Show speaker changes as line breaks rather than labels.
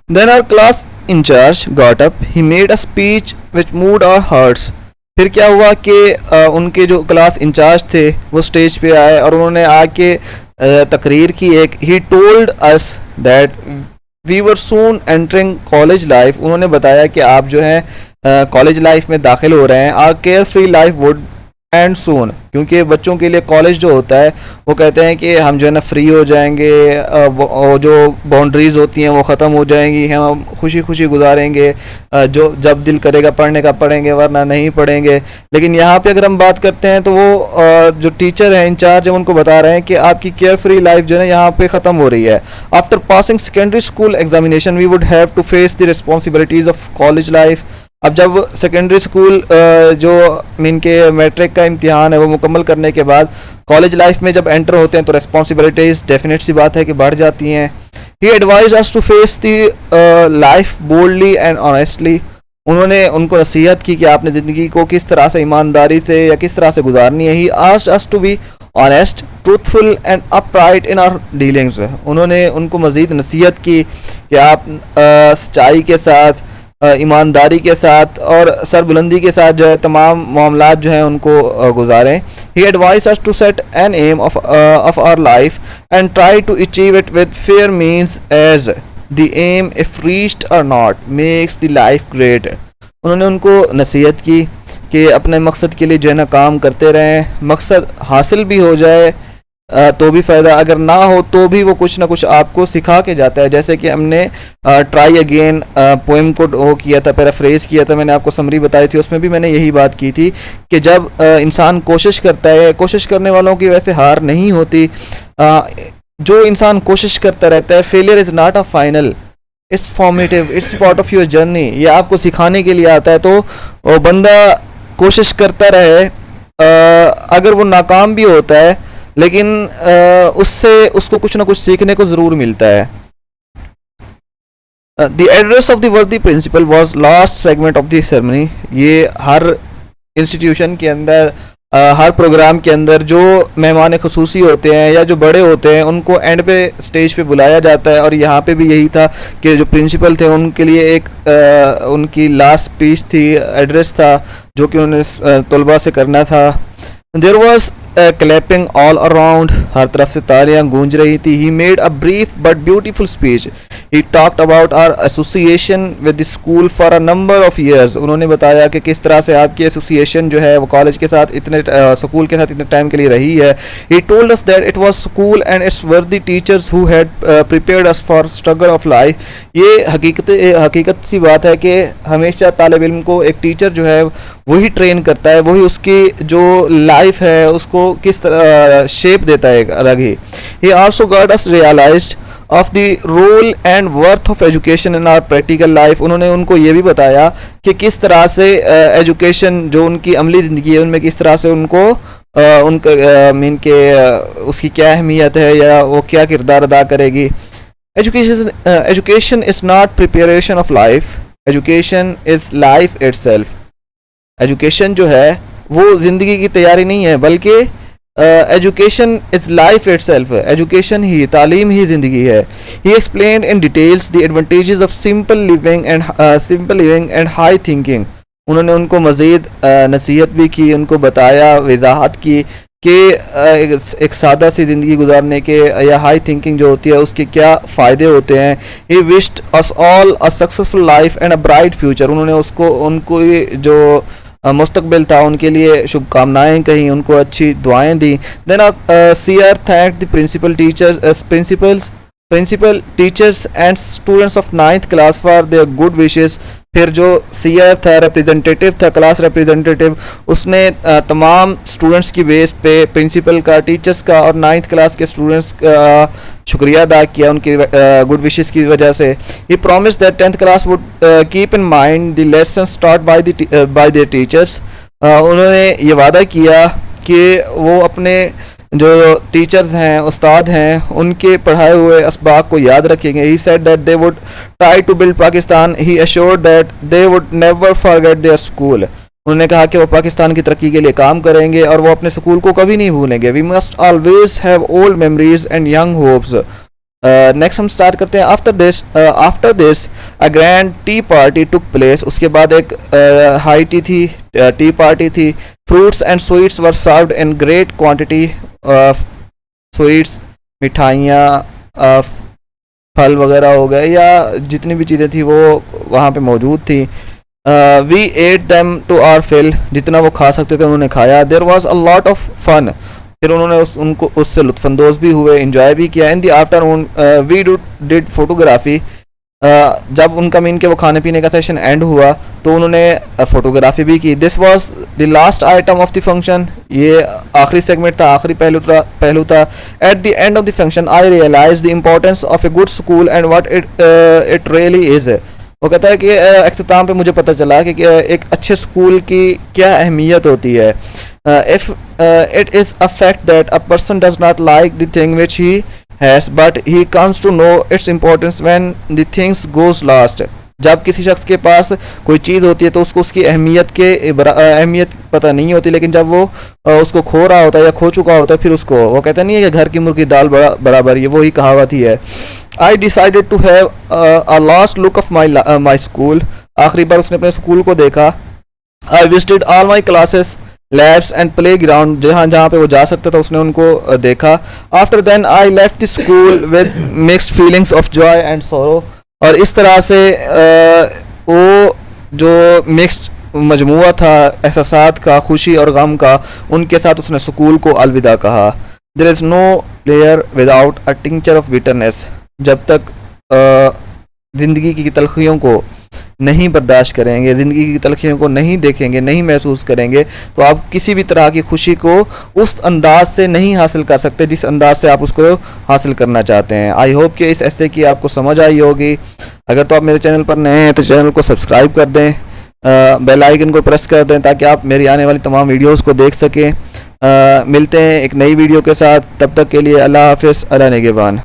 Then our class in charge got up. He made a speech which moved our hearts. फिर क्या हुआ कि उनके जो क्लास इंचार्ज थे वो स्टेज पे आए और उन्होंने आके तकरीर की एक. He told us that we were soon entering college life. उन्होंने बताया कि आप जो है कॉलेज लाइफ में दाखिल हो रहे हैं. Our carefree life would end soon. क्योंकि बच्चों के लिए कॉलेज जो होता है वो कहते हैं कि हम जो है ना फ्री हो जाएंगे, जो बाउंड्रीज होती हैं वो ख़त्म हो जाएंगी, हम खुशी खुशी गुजारेंगे, जो जब दिल करेगा पढ़ने का पढ़ेंगे वरना नहीं पढ़ेंगे. लेकिन यहाँ पे अगर हम बात करते हैं तो वो जो टीचर हैं इंचार्ज हैं उनको बता रहे हैं कि आपकी केयर फ्री लाइफ जो है ना यहाँ पे ख़त्म हो रही है. After passing secondary school examination we would have to face the responsibilities of college life. अब जब सेकेंडरी स्कूल जो मीन के मैट्रिक का इम्तिहान है वो मुकम्मल करने के बाद कॉलेज लाइफ में जब एंटर होते हैं तो रिस्पॉन्सिबिलिटीज़ डेफिनेट सी बात है कि बढ़ जाती हैं. He advise us to face the life boldly and honestly. उन्होंने उनको नसीहत की कि आपने ज़िंदगी को किस तरह से ईमानदारी से या किस तरह से गुजारनी है. He asked us to be honest, truthful and upright in our dealings. उन्होंने उनको मज़ीद नसीहत की कि आप सच्चाई के साथ, ईमानदारी के साथ और सरबुलंदी के साथ जो है तमाम मामलात जो हैं उनको गुजारें. He advise us to set an aim of our life and try to achieve it with fair means as the aim if reached or not makes the life great. उन्होंने उनको नसीहत की कि अपने मकसद के लिए जो है ना काम करते रहें. मकसद हासिल भी हो जाए तो भी फ़ायदा, अगर ना हो तो भी वो कुछ ना कुछ आपको सिखा के जाता है. जैसे कि हमने ट्राई अगेन पोएम को वो किया था, पैराफ्रेज किया था, मैंने आपको समरी बताई थी, उसमें भी मैंने यही बात की थी कि जब इंसान कोशिश करता है, कोशिश करने वालों की वैसे हार नहीं होती. जो इंसान कोशिश करता रहता है, failure is not a final, it's formative, it's part of your journey. ये आपको सिखाने के लिए आता है. तो वो बंदा कोशिश करता रहे, अगर वो नाकाम भी होता है लेकिन उससे उसको कुछ ना कुछ सीखने को ज़रूर मिलता है. The address of the worthy principal was last segment of the ceremony. ये हर इंस्टीट्यूशन के अंदर, हर प्रोग्राम के अंदर जो मेहमान खुसूसी होते हैं या जो बड़े होते हैं उनको एंड पे स्टेज पे बुलाया जाता है. और यहाँ पे भी यही था कि जो प्रिंसिपल थे उनके लिए एक उनकी लास्ट स्पीच थी, एड्रेस था जो कि उन्होंने तलबा से करना था. There was clapping all around. हर तरफ से तालियां गूंज रही थी. He made a brief but beautiful speech. He talked about our association with the school for a number of years. उन्होंने बताया कि किस तरह से आपकी एसोसिएशन जो है वो कॉलेज के साथ इतने स्कूल के साथ इतने टाइम के लिए रही है. He told us that it was school and it's worthy teachers who had prepared us for struggle of life. ये हकीकत सी बात है कि हमेशा तालिब इल्म को एक टीचर जो है वही ट्रेन करता है, वही उसकी जो लाइफ है उसको किस तरह शेप देता है अलग ही. He also got us realized of the role and worth of education in our practical life. उन्होंने उनको ये भी बताया कि किस तरह से एजुकेशन जो उनकी अमली ज़िंदगी है उनमें किस तरह से उनको उनका मीन के उसकी क्या अहमियत है या वो क्या किरदार अदा करेगी. Education is not preparation of life, education is life itself. Education जो है वो ज़िंदगी की तैयारी नहीं है बल्कि education is life itself. Education ही, तालीम ही ज़िंदगी है. He explained in details the advantages of simple living and high thinking. उन्होंने उनको मज़ीद नसीहत भी की, उनको बताया, वजाहत की कि एक सादा सी ज़िंदगी गुजारने के या हाई थिंकिंग जो होती है उसके क्या फ़ायदे होते हैं. He wished us all a successful life and a bright future. उन्होंने उनको जो मुस्तकबिल था उनके लिए शुभकामनाएँ कहीं, उनको अच्छी दुआएं दी. Then CR thanked the principal teachers and students of 9th class for their good wishes. फिर जो सीआर था, रिप्रेजेंटेटिव था, क्लास रिप्रेजेंटेटिव, उसने तमाम स्टूडेंट्स की बेस पे प्रिंसिपल का, टीचर्स का और 9th क्लास के स्टूडेंट्स का शुक्रिया अदा किया उनकी गुड विशेस की वजह से. He promise that 10th class would keep in mind the lessons taught by their teachers. उन्होंने ये वादा किया कि वो अपने जो टीचर्स हैं, उस्ताद हैं, उनके पढ़ाए हुए असबाक को याद रखेंगे. He said that they would try to build Pakistan. He assured that they would never forget their school. उन्होंने कहा कि वो पाकिस्तान की तरक्की के लिए काम करेंगे और वो अपने स्कूल को कभी नहीं भूलेंगे. We must always have old memories and young hopes. Next हम स्टार्ट करते हैं। After this a grand tea party took place. उसके बाद एक हाई टी थी, टी पार्टी थी। Fruits and sweets were served in great quantity. Sweets, मिठाइयाँ, फल वगैरह हो गए या जितनी भी चीज़ें थी वो वहाँ पे मौजूद थी। We ate them to our fill. जितना वो खा सकते थे उन्होंने खाया। There was a lot of fun. फिर उन्होंने उनको उससे लुत्फानंदोज भी हुए, इंजॉय भी किया। In the afternoon we did photography. जब उनका मीन के वो खाने पीने का सेशन एंड हुआ तो उन्होंने फोटोग्राफी भी की। This was the last item of the function. ये आखिरी सेगमेंट था, आखिरी पहलू था। At the end of the function I realise the importance of a good school and what it really is. वो कहता है कि अख्ताम पे मुझे पता चला कि एक अच्छे स्कूल की क्या अहमियत होती है। If it is a fact that a person does not like the thing which he has but he comes to know its importance when the things goes last. जब किसी शख्स के पास कोई चीज़ होती है तो उसको उसकी अहमियत पता नहीं होती, लेकिन जब वो उसको खो रहा होता है या खो चुका होता है फिर उसको वो कहते नहीं है कि घर की मुर्गी दाल बराबर, ये वही कहावत ही है। I decided to have a last look of my school. आखिरी बार उसने अपने स्कूल को देखा। I visited all my classes, labs and playground. जहाँ जहाँ पे वो जा सकता था उसने उनको देखा। After then I left the school with mixed feelings of joy and sorrow. और इस तरह से वो जो मिक्स्ड मजमुआ था एहसासात का, खुशी और गम का, उनके साथ उसने स्कूल को अलविदा कहा। There is no player without a tincture of bitterness. जब तक ज़िंदगी की तलखियों को नहीं बर्दाश्त करेंगे, ज़िंदगी की तलखियों को नहीं देखेंगे, नहीं महसूस करेंगे, तो आप किसी भी तरह की खुशी को उस अंदाज से नहीं हासिल कर सकते जिस अंदाज से आप उसको हासिल करना चाहते हैं। आई होप कि इस ऐसे की आपको समझ आई होगी। अगर तो आप मेरे चैनल पर नए हैं तो चैनल को सब्सक्राइब कर दें, बेल आइकन को प्रेस कर दें ताकि आप मेरी आने वाली तमाम वीडियोज़ को देख सकें। मिलते हैं एक नई वीडियो के साथ, तब तक के लिए अल्लाह हाफिज़, अला निगहबान।